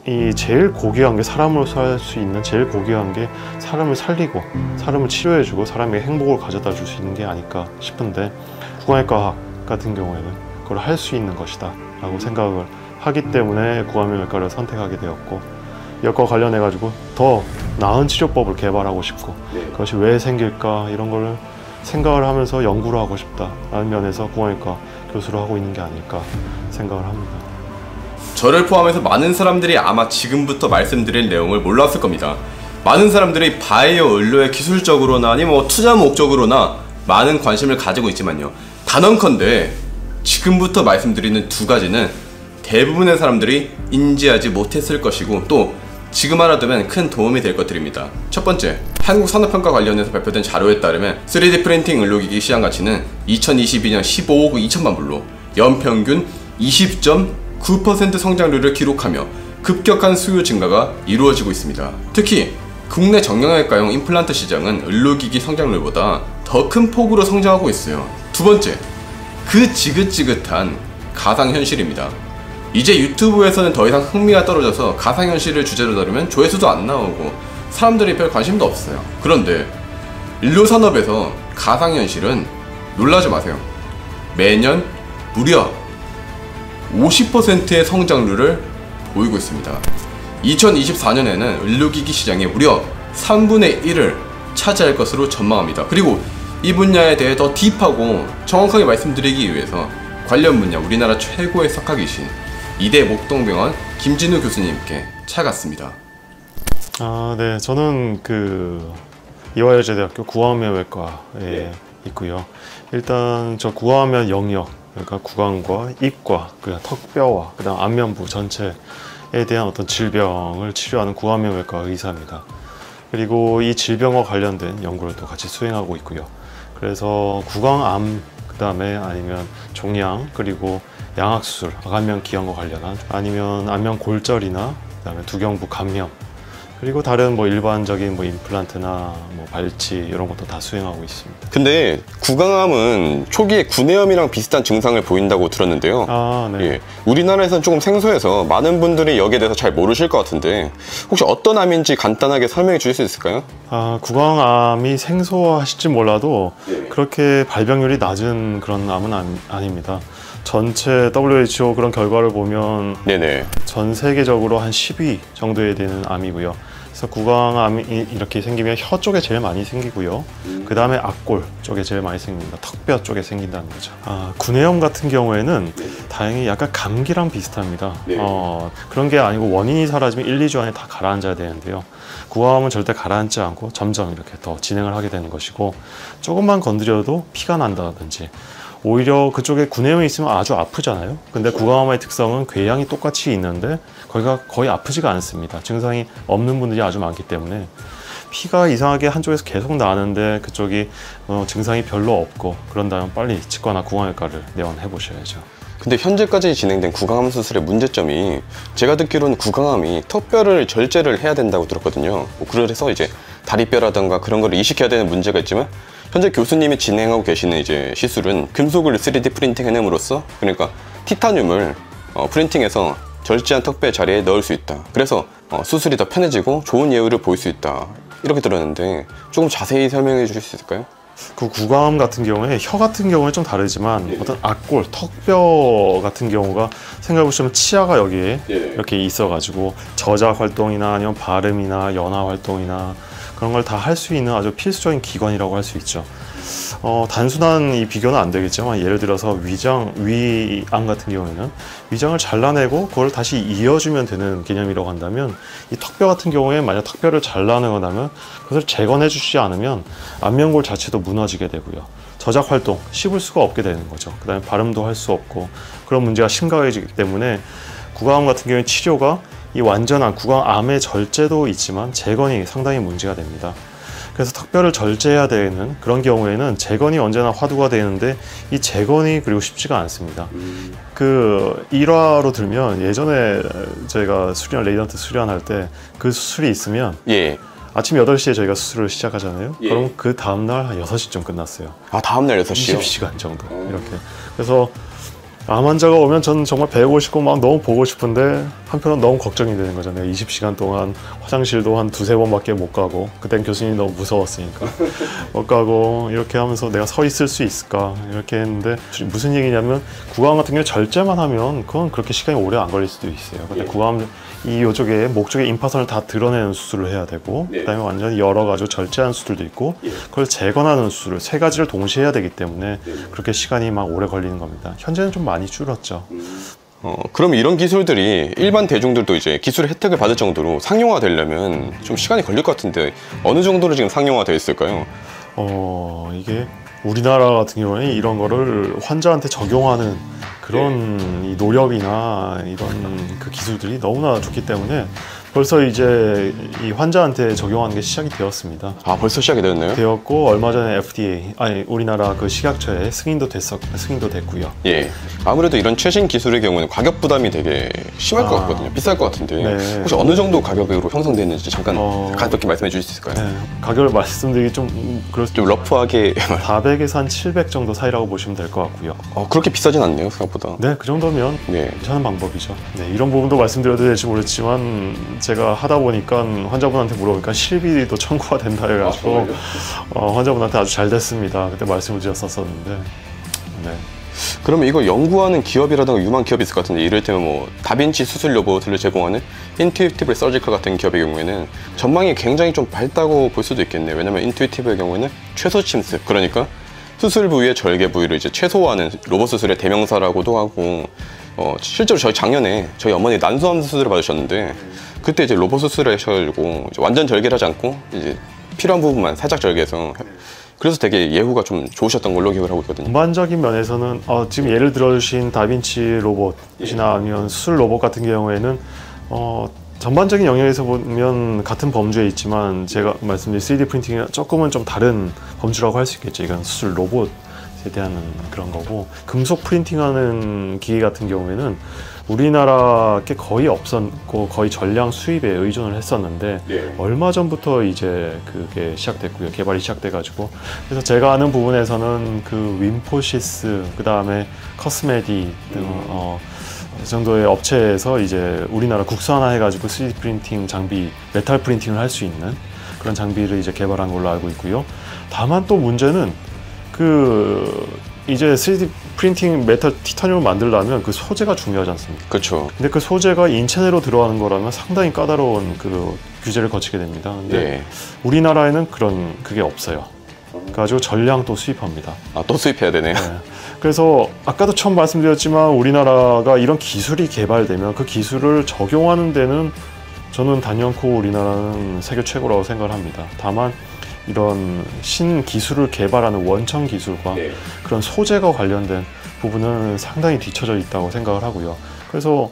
이 제일 고귀한 게 사람으로서 할 수 있는 제일 고귀한 게 사람을 살리고 사람을 치료해주고 사람에게 행복을 가져다 줄 수 있는 게 아닐까 싶은데 구강외과 같은 경우에는 그걸 할 수 있는 것이다 라고 생각을 하기 때문에 구강외과를 선택하게 되었고, 이것과 관련해 가지고 더 나은 치료법을 개발하고 싶고 그것이 왜 생길까 이런 걸 생각을 하면서 연구를 하고 싶다라는 면에서 구강외과 교수를 하고 있는 게 아닐까 생각을 합니다. 저를 포함해서 많은 사람들이 아마 지금부터 말씀드릴 내용을 몰랐을 겁니다. 많은 사람들이 바이오 의료에 기술적으로나 아니면 뭐 투자 목적으로나 많은 관심을 가지고 있지만요, 단언컨대 지금부터 말씀드리는 두 가지는 대부분의 사람들이 인지하지 못했을 것이고 또 지금 알아두면 큰 도움이 될 것들입니다. 첫 번째, 한국산업평가 관련해서 발표된 자료에 따르면 3D 프린팅 의료기기 시장 가치는 2022년 15억 2천만 불로 연평균 20.9% 성장률을 기록하며 급격한 수요 증가가 이루어지고 있습니다. 특히 국내 정형외과용 임플란트 시장은 의료기기 성장률보다 더 큰 폭으로 성장하고 있어요. 두 번째, 그 지긋지긋한 가상현실입니다. 이제 유튜브에서는 더 이상 흥미가 떨어져서 가상현실을 주제로 다루면 조회수도 안 나오고 사람들이 별 관심도 없어요. 그런데 의료산업에서 가상현실은 놀라지 마세요. 매년 무려 50%의 성장률을 보이고 있습니다. 2024년에는 의료기기 시장의 무려 3분의 1을 차지할 것으로 전망합니다. 그리고 이 분야에 대해 더 딥하고 정확하게 말씀드리기 위해서 관련 분야 우리나라 최고의 석학이신 이대 목동병원 김진우 교수님께 찾아갔습니다. 네, 저는 이화여자대학교 구강암외과에 있고요. 일단 저 구강암의 영역, 그러니까 구강과 입과 그다음 턱뼈와 그다음 안면부 전체에 대한 어떤 질병을 치료하는 구강암외과 의사입니다. 그리고 이 질병과 관련된 연구를 또 같이 수행하고 있고요. 그래서 구강암, 그 다음에 아니면 종양, 그리고 양악수술, 안면 기형과 관련한, 아니면 안면 골절이나 그다음에 두경부 감염, 그리고 다른 일반적인 임플란트나 발치 이런 것도 다 수행하고 있습니다. 근데 구강암은 초기에 구내염이랑 비슷한 증상을 보인다고 들었는데요. 네. 예, 우리나라에서는 조금 생소해서 많은 분들이 여기에 대해서 잘 모르실 것 같은데 혹시 어떤 암인지 간단하게 설명해 주실 수 있을까요? 구강암이 생소하실지 몰라도 그렇게 발병률이 낮은 그런 암은 아닙니다. 전체 WHO 그런 결과를 보면 전 세계적으로 한 10위 정도에 되는 암이고요. 그래서 구강암이 이렇게 생기면 혀 쪽에 제일 많이 생기고요. 그 다음에 앞골 쪽에 제일 많이 생깁니다. 턱뼈 쪽에 생긴다는 거죠. 구내염 같은 경우에는 다행히 약간 감기랑 비슷합니다. 그런 게 아니고 원인이 사라지면 1, 2주 안에 다 가라앉아야 되는데요. 구강암은 절대 가라앉지 않고 점점 이렇게 더 진행을 하게 되는 것이고, 조금만 건드려도 피가 난다든지, 오히려 그쪽에 구내염이 있으면 아주 아프잖아요. 근데 구강암의 특성은 궤양이 똑같이 있는데 거기가 거의 아프지가 않습니다. 증상이 없는 분들이 아주 많기 때문에 피가 이상하게 한쪽에서 계속 나는데 그쪽이 증상이 별로 없고 그런다면 빨리 치과나 구강외과를 내원해 보셔야죠. 근데 현재까지 진행된 구강암 수술의 문제점이, 제가 듣기로는 구강암이 턱뼈를 절제를 해야 된다고 들었거든요. 그래서 이제 다리뼈라던가 그런 걸 이식해야 되는 문제가 있지만, 현재 교수님이 진행하고 계시는 이제 시술은 금속을 3D 프린팅 해냄으로써, 그러니까 티타늄을 프린팅해서 절제한 턱뼈 자리에 넣을 수 있다. 그래서 수술이 더 편해지고 좋은 예후를 보일 수 있다. 이렇게 들었는데 조금 자세히 설명해 주실 수 있을까요? 그 구강암 같은 경우에 혀 같은 경우는 좀 다르지만 어떤 앞골, 턱뼈 같은 경우가 생각해보시면 치아가 여기에 이렇게 있어가지고 저작 활동이나 아니면 발음이나 연화 활동이나 그런 걸 다 할 수 있는 아주 필수적인 기관이라고 할 수 있죠. 단순한 이 비교는 안 되겠지만 예를 들어서 위암 같은 경우에는 위장을 잘라내고 그걸 다시 이어주면 되는 개념이라고 한다면, 이 턱뼈 같은 경우에 만약 턱뼈를 잘라내거나 그것을 재건해 주지 않으면 안면골 자체도 무너지게 되고요. 저작 활동, 씹을 수가 없게 되는 거죠. 그 다음에 발음도 할 수 없고 그런 문제가 심각해지기 때문에 구강암 같은 경우에 치료가 이 완전한 구강암의 절제도 있지만 재건이 상당히 문제가 됩니다. 그래서 턱뼈를 절제해야 되는 그런 경우에는 재건이 언제나 화두가 되는데 이 재건이 그리고 쉽지가 않습니다. 그 일화로 들면 예전에 저희가 레이던트 수련할 때 그 수술이 있으면 아침 8시에 저희가 수술을 시작하잖아요. 그럼 그 다음날 한 6시쯤 끝났어요. 다음날 6시요? 20시간 정도 이렇게. 그래서 암 환자가 오면 저는 정말 배우고 싶고 막 너무 보고 싶은데 한편으로는 너무 걱정이 되는 거죠. 내가 20시간 동안 화장실도 한 두세 번밖에 못 가고, 그땐 교수님이 너무 무서웠으니까 못 가고, 이렇게 하면서 내가 서 있을 수 있을까 이렇게 했는데, 무슨 얘기냐면 구강 같은 경우 절제만 하면 그건 그렇게 시간이 오래 안 걸릴 수도 있어요. 근데 구강 이 요쪽에 목 쪽에 임파선을 다 드러내는 수술을 해야 되고, 그다음에 완전히 열어가지고 절제하는 수술도 있고, 그걸 재건하는 수술을 세 가지를 동시에 해야 되기 때문에 그렇게 시간이 막 오래 걸리는 겁니다. 현재는 좀 많이 줄었죠. 그럼 이런 기술들이 일반 대중들도 이제 기술 혜택을 받을 정도로 상용화 되려면 좀 시간이 걸릴 것 같은데, 어느 정도로 지금 상용화 되어 있을까요? 이게 우리나라 같은 경우에 이런 거를 환자한테 적용하는 그런 이 노력이나 이런 그 기술들이 너무나 좋기 때문에 벌써 이제 이 환자한테 적용하는 게 시작이 되었습니다. 아, 벌써 시작이 되었고, 얼마 전에 FDA, 우리나라 그 식약처에 승인도 됐고요. 예. 아무래도 이런 최신 기술의 경우는 가격 부담이 되게 심할 것 같거든요. 비쌀 것 같은데. 네. 혹시 어느 정도 가격으로 형성되는지 잠깐 가볍게 말씀해 주실 수 있을까요? 네. 가격을 말씀드리기 좀 러프하게 400에서 한 700 정도 사이라고 보시면 될 것 같고요. 그렇게 비싸진 않네요, 생각보다. 네, 그 정도면 괜찮은 방법이죠. 네, 이런 부분도 말씀드려도 될지 모르겠지만 제가 하다 보니까 환자분한테 물어보니까 실비도 청구가 된다 해가지고 환자분한테 아주 잘 됐습니다. 그때 말씀을 드렸었는데. 네. 그러면 이거 연구하는 기업이라든가 유망 기업이 있을 것 같은데, 이를테면 뭐 다빈치 수술 로봇을 제공하는 인투이티브 서지컬 같은 기업의 경우에는 전망이 굉장히 좀 밝다고 볼 수도 있겠네요. 왜냐면 인투이티브의 경우에는 최소 침습, 그러니까 수술 부위의 절개 부위를 이제 최소화하는 로봇 수술의 대명사라고도 하고, 실제로 작년에 저희 어머니 난소암 수술을 받으셨는데, 그때 이제 로봇 수술을 하셔가지고 이제 완전 절개를 하지 않고 이제 필요한 부분만 살짝 절개해서, 그래서 되게 예후가 좀 좋으셨던 걸로 기억을 하고 있거든요. 전반적인 면에서는 지금 예를 들어주신 다빈치 로봇이나 아니면 수술 로봇 같은 경우에는 전반적인 영역에서 보면 같은 범주에 있지만, 제가 말씀드린 3D 프린팅이랑 조금은 좀 다른 범주라고 할 수 있겠죠. 이건 수술 로봇에 대한 그런 거고, 금속 프린팅하는 기계 같은 경우에는 우리나라께 거의 없었고 거의 전량 수입에 의존을 했었는데 얼마 전부터 이제 그게 시작됐고요. 개발이 시작돼가지고, 그래서 제가 아는 부분에서는 그 윈포시스, 그 다음에 커스메디 등 이 정도의 업체에서 이제 우리나라 국산화 해가지고 3D 프린팅 장비, 메탈 프린팅을 할 수 있는 그런 장비를 이제 개발한 걸로 알고 있고요. 다만 또 문제는 이제 3D 프린팅 메탈 티타늄을 만들려면 그 소재가 중요하지 않습니까? 그렇죠. 근데 그 소재가 인체 내로 들어가는 거라면 상당히 까다로운 그 규제를 거치게 됩니다. 근데 우리나라에는 그게 없어요. 그래가지고 전량 또 수입합니다. 또 수입해야 되네요. 그래서 아까도 처음 말씀드렸지만 우리나라가 이런 기술이 개발되면 그 기술을 적용하는 데는 저는 단연코 우리나라는 세계 최고라고 생각을 합니다. 다만 이런 신기술을 개발하는 원천 기술과 그런 소재가 관련된 부분은 상당히 뒤처져 있다고 생각을 하고요. 그래서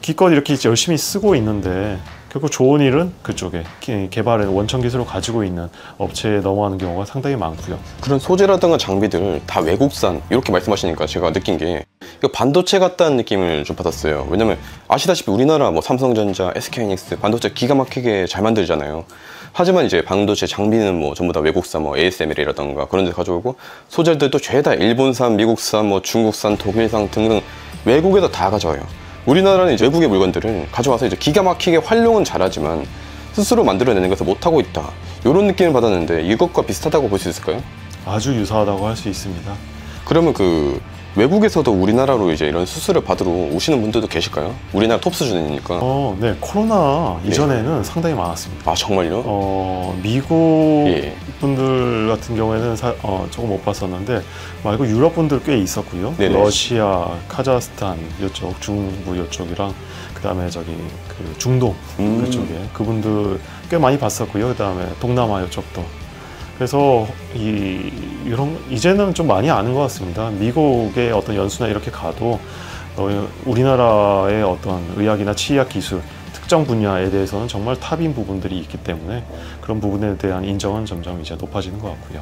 기껏 이렇게 열심히 쓰고 있는데 결국 좋은 일은 그쪽에 개발의 원천 기술을 가지고 있는 업체에 넘어가는 경우가 상당히 많고요. 그런 소재라든가 장비들 다 외국산 이렇게 말씀하시니까 제가 느낀 게 이거 반도체 같다는 느낌을 좀 받았어요. 왜냐면 아시다시피 우리나라 뭐 삼성전자, SK하이닉스 반도체 기가 막히게 잘 만들잖아요. 하지만 이제 반도체 장비는 뭐 전부 다 외국산, 뭐 ASML이라던가 그런 데 가져오고, 소재들도 죄다 일본산, 미국산, 뭐 중국산, 독일산 등등 외국에서 다 가져와요. 우리나라는 이제 외국의 물건들을 가져와서 이제 기가 막히게 활용은 잘하지만 스스로 만들어내는 것을 못하고 있다, 이런 느낌을 받았는데 이것과 비슷하다고 볼 수 있을까요? 아주 유사하다고 할 수 있습니다. 그러면 외국에서도 우리나라로 이제 이런 수술을 받으러 오시는 분들도 계실까요? 우리나라 톱 수준이니까. 네, 코로나 이전에는 상당히 많았습니다. 아, 정말요? 미국 분들 같은 경우에는 조금 못 봤었는데 말고 유럽 분들 꽤 있었고요. 러시아, 카자흐스탄 이쪽, 중부 이쪽이랑 그다음에 그 중동 그쪽에 그분들 꽤 많이 봤었고요. 그다음에 동남아 이쪽도. 그래서 이제는 좀 많이 아는 것 같습니다. 미국의 어떤 연수나 이렇게 가도 우리나라의 어떤 의학이나 치의학 기술 특정 분야에 대해서는 정말 탑인 부분들이 있기 때문에 그런 부분에 대한 인정은 점점 이제 높아지는 것 같고요.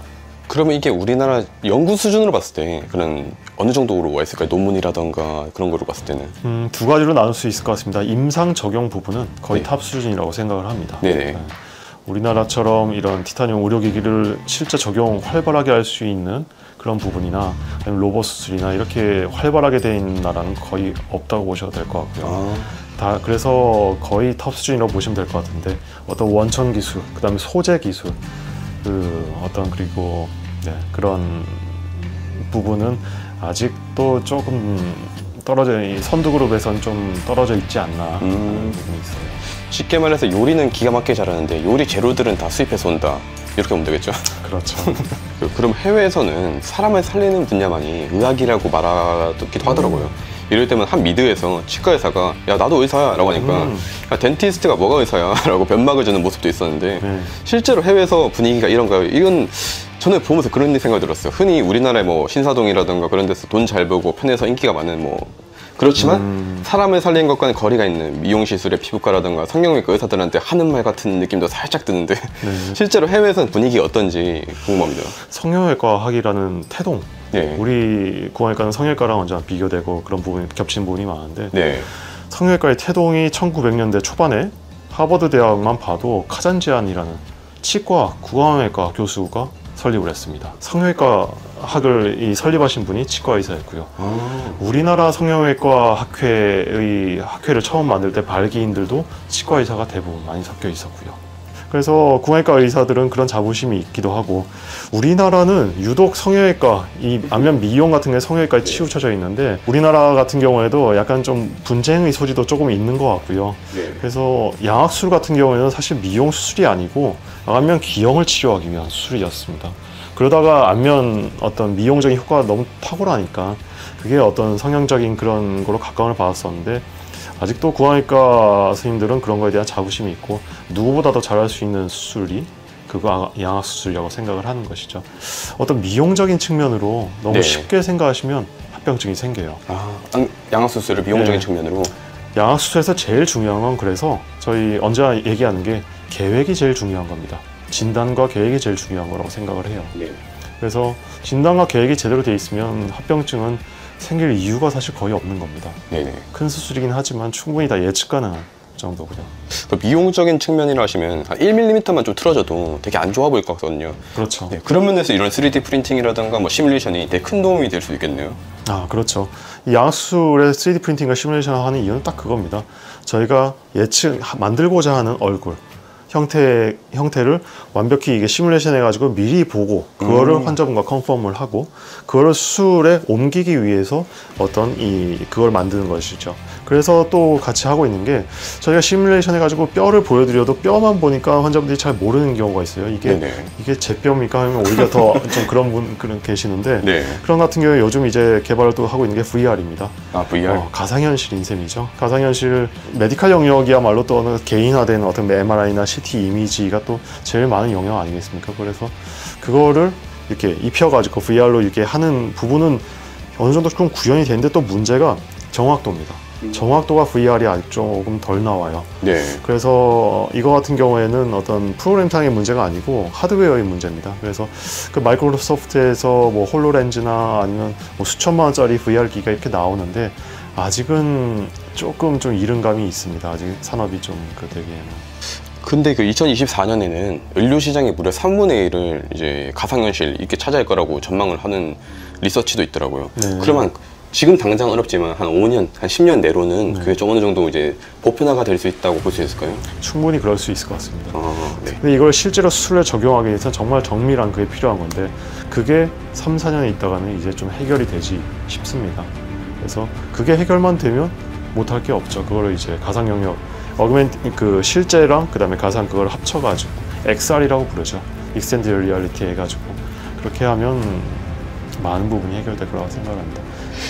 그러면 이게 우리나라 연구 수준으로 봤을 때 그런 어느 정도로 와 있을까요? 논문이라던가 그런 거로 봤을 때는? 두 가지로 나눌 수 있을 것 같습니다. 임상 적용 부분은 거의 탑 수준이라고 생각을 합니다. 우리나라처럼 이런 티타늄 의료기기를 실제 적용 활발하게 할 수 있는 그런 부분이나 아니면 로봇 수술이나 이렇게 활발하게 돼 있는 나라는 거의 없다고 보셔도 될 것 같고요. 다 그래서 거의 탑 수준이라고 보시면 될 것 같은데 어떤 원천 기술, 그다음에 소재 기술, 그리고 그런 부분은 아직도 조금 이 선두그룹에선 좀 떨어져 있지 않나 하는 부분이 있어요. 쉽게 말해서 요리는 기가 막히게 잘하는데 요리 재료들은 다 수입해서 온다, 이렇게 보면 되겠죠? 그렇죠. 그럼 해외에서는 사람을 살리는 분야만이 의학이라고 말하기도 하더라고요. 이럴 때면 한 미드에서 치과 의사가 야 나도 의사야 라고 하니까 야, 덴티스트가 뭐가 의사야 라고 변막을 주는 모습도 있었는데 실제로 해외에서 분위기가 이런가요? 이건 저는 보면서 그런 생각이 들었어요. 흔히 우리나라의 뭐 신사동이라든가 그런 데서 돈 잘 벌고 편해서 인기가 많은 뭐 그렇지만 사람을 살리는 것과는 거리가 있는 미용시술의 피부과라든가 성형외과 의사들한테 하는 말 같은 느낌도 살짝 드는데 실제로 해외에서는 분위기가 어떤지 궁금합니다. 성형외과 학이라는 태동, 우리 구강외과는 성형외과랑 완전 비교되고 그런 부분이 겹친 부분이 많은데 성형외과의 태동이 1900년대 초반에 하버드 대학만 봐도 카잔지안이라는 치과 구강외과 교수가 설립을 했습니다. 성형외과 학을 설립하신 분이 치과 의사였고요. 우리나라 성형외과 학회를 처음 만들 때 발기인들도 치과 의사가 대부분 많이 섞여 있었고요. 그래서 구강외과 의사들은 그런 자부심이 있기도 하고, 우리나라는 유독 성형외과, 이 안면 미용 같은 게 성형외과에 치우쳐져 있는데 우리나라 같은 경우에도 약간 좀 분쟁의 소지도 조금 있는 것 같고요. 그래서 양악수술 같은 경우에는 사실 미용 수술이 아니고 안면 기형을 치료하기 위한 수술이었습니다. 그러다가 안면 어떤 미용적인 효과가 너무 탁월하니까 그게 어떤 성형적인 그런 거로 각광을 받았었는데, 아직도 구강외과 선생님들은 그런 거에 대한 자부심이 있고 누구보다도 잘할 수 있는 수술이 그거 양악수술이라고 생각을 하는 것이죠. 어떤 미용적인 측면으로 너무 쉽게 생각하시면 합병증이 생겨요. 양악수술을 미용적인 측면으로? 양악수술에서 제일 중요한 건, 그래서 저희 언제나 얘기하는 게 계획이 제일 중요한 겁니다. 진단과 계획이 제일 중요한 거라고 생각을 해요. 그래서 진단과 계획이 제대로 돼 있으면 합병증은 생길 이유가 사실 거의 없는 겁니다. 큰 수술이긴 하지만 충분히 다 예측 가능한 정도고요. 미용적인 측면이라 하시면 한 1mm만 좀 틀어져도 되게 안 좋아 보일 것 같거든요. 그렇죠. 그런 면에서 이런 3D 프린팅이라든가 뭐 시뮬레이션이 되게 큰 도움이 될 수 있겠네요. 그렇죠. 이 양악수술의 3D 프린팅과 시뮬레이션을 하는 이유는 딱 그겁니다. 저희가 만들고자 하는 얼굴 형태를 완벽히 이게 시뮬레이션 해가지고 미리 보고 그거를 환자분과 컨펌을 하고 그거를 수술에 옮기기 위해서 그걸 만드는 것이죠. 그래서 또 같이 하고 있는 게, 저희가 시뮬레이션 해가지고 뼈를 보여드려도 뼈만 보니까 환자분들이 잘 모르는 경우가 있어요. 이게 제 뼈입니까? 하면 오히려 더 좀 그런 계시는데 그런 같은 경우에 요즘 이제 개발을 또 하고 있는 게 VR입니다. VR? 가상현실인 셈이죠. 가상현실 메디칼 영역이야말로 또 어느 개인화된 어떤 MRI나 CT 이미지가 또 제일 많은 영역 아니겠습니까? 그래서 그거를 이렇게 입혀가지고 VR로 이렇게 하는 부분은 어느 정도 좀 구현이 되는데, 또 문제가 정확도입니다. 정확도가 VR이 아직 조금 덜 나와요. 그래서 이거 같은 경우에는 어떤 프로그램상의 문제가 아니고 하드웨어의 문제입니다. 그래서 그 마이크로소프트에서 뭐 홀로렌즈나 아니면 뭐 수천만 원짜리 VR 기기가 이렇게 나오는데 아직은 조금 좀 이른 감이 있습니다. 아직 산업이 좀 되기에는. 근데 그 2024년에는 의료 시장의 무려 3분의 1을 이제 가상현실 이렇게 차지할 거라고 전망을 하는 리서치도 있더라고요. 그러면 지금 당장 어렵지만 한 5년, 한 10년 내로는 그게 좀 어느 정도 이제 보편화가 될 수 있다고 볼 수 있을까요? 충분히 그럴 수 있을 것 같습니다. 근데 이걸 실제로 수술에 적용하기 위해서 정말 정밀한 그게 필요한 건데, 그게 3, 4년에 있다가는 이제 좀 해결이 되지 싶습니다. 그래서 그게 해결만 되면 못할 게 없죠. 그거를 이제 가상 영역, 실제랑 그다음에 가상 그걸 합쳐가지고 XR이라고 부르죠. 익스텐드 리얼리티 해가지고 그렇게 하면 많은 부분이 해결될 거라고 생각합니다.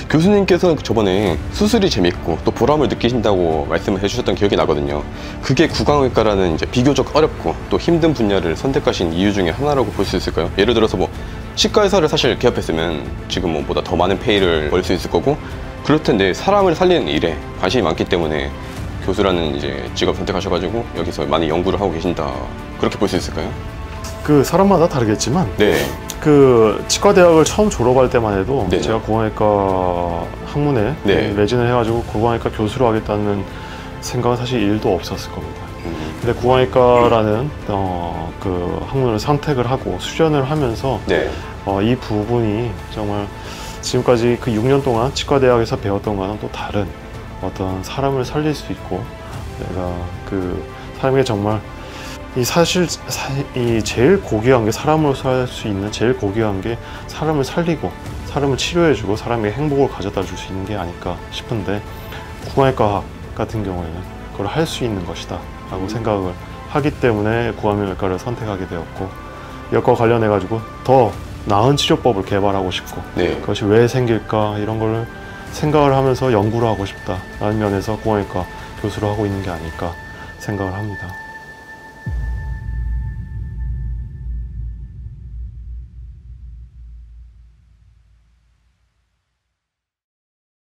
교수님께서 저번에 수술이 재밌고 또 보람을 느끼신다고 말씀을 해주셨던 기억이 나거든요. 그게 구강외과라는 이제 비교적 어렵고 또 힘든 분야를 선택하신 이유 중에 하나라고 볼 수 있을까요? 예를 들어서 뭐 치과 의사를 사실 개업했으면 지금 뭐보다 더 많은 페이를 벌 수 있을 거고 그럴 텐데, 사람을 살리는 일에 관심이 많기 때문에 교수라는 이제 직업 선택하셔가지고 여기서 많이 연구를 하고 계신다, 그렇게 볼 수 있을까요? 그 사람마다 다르겠지만 그 치과대학을 처음 졸업할 때만 해도 제가 구강외과 학문에 매진을 해가지고 구강외과 교수로 하겠다는 생각은 사실 1도 없었을 겁니다. 근데 구강외과라는 그 학문을 선택을 하고 수련을 하면서 이 부분이 정말 지금까지 그 6년 동안 치과대학에서 배웠던 거는 또 다른 어떤 사람을 살릴 수 있고, 내가 그 삶에 정말 이 제일 고귀한 게, 사람으로서 할 수 있는 제일 고귀한 게 사람을 살리고 사람을 치료해주고 사람에게 행복을 가져다 줄 수 있는 게 아닐까 싶은데, 구강외과 같은 경우에는 그걸 할 수 있는 것이다 라고 생각을 하기 때문에 구강외과를 선택하게 되었고, 이것과 관련해 가지고 더 나은 치료법을 개발하고 싶고, 네. 그것이 왜 생길까 이런 걸 생각을 하면서 연구를 하고 싶다라는 면에서 구강외과 교수를 하고 있는 게 아닐까 생각을 합니다.